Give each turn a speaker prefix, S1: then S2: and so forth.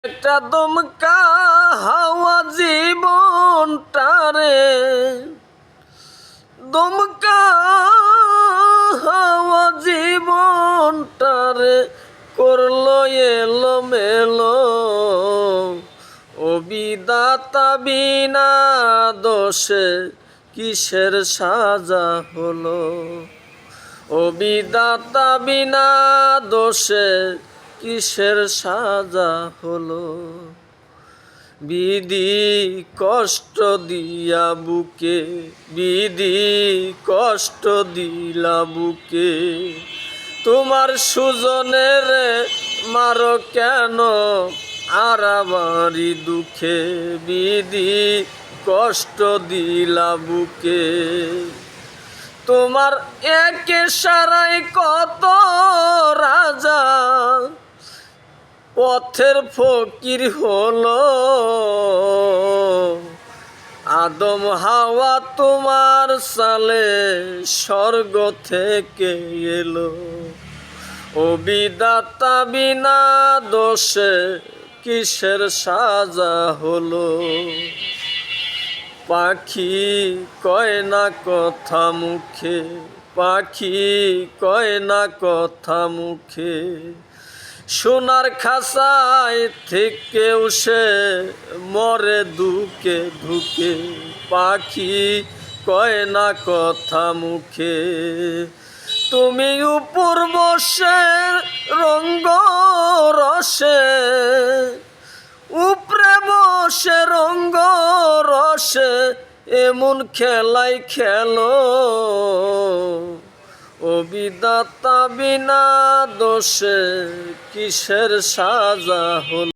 S1: একটা দমকা হাওয়া জীবনটারে, দমকা হাওয়া জীবনটারে করলো এলোমেলো। ও বিধাতা বিনা দোষে কিসের সাজা হলো? ও বিধাতা বিনা দোষে কিসের সাজা হলো? বিধি কষ্ট দিয়া বুকে, বিধি কষ্ট দিলা বুকে, তোমার সুজনের মারো কেন আর আমারই দুঃখে? বিধি কষ্ট দিলা বুকে, তোমার এক সারাই কত রাজা পথের ফকির হলো। আদম হাওয়া তোমার সালে স্বর্গ থেকে এলো। ও বিধাতা বিনা দোষে কিসের সাজা হলো? পাখি কয় না কথা মুখে, পাখি কয় না কথা মুখে, সোনার খাসায় থেকেও সে মরে দুকে ধুকে। পাখি কয় না কথা মুখে, তুমি উপর বসে রঙ্গ রসে, উপরে বসে রঙ্গ রসে এমন খেলাই খেলো। ও বিধাতা বিনা দোষে কিসের সাজা হলো?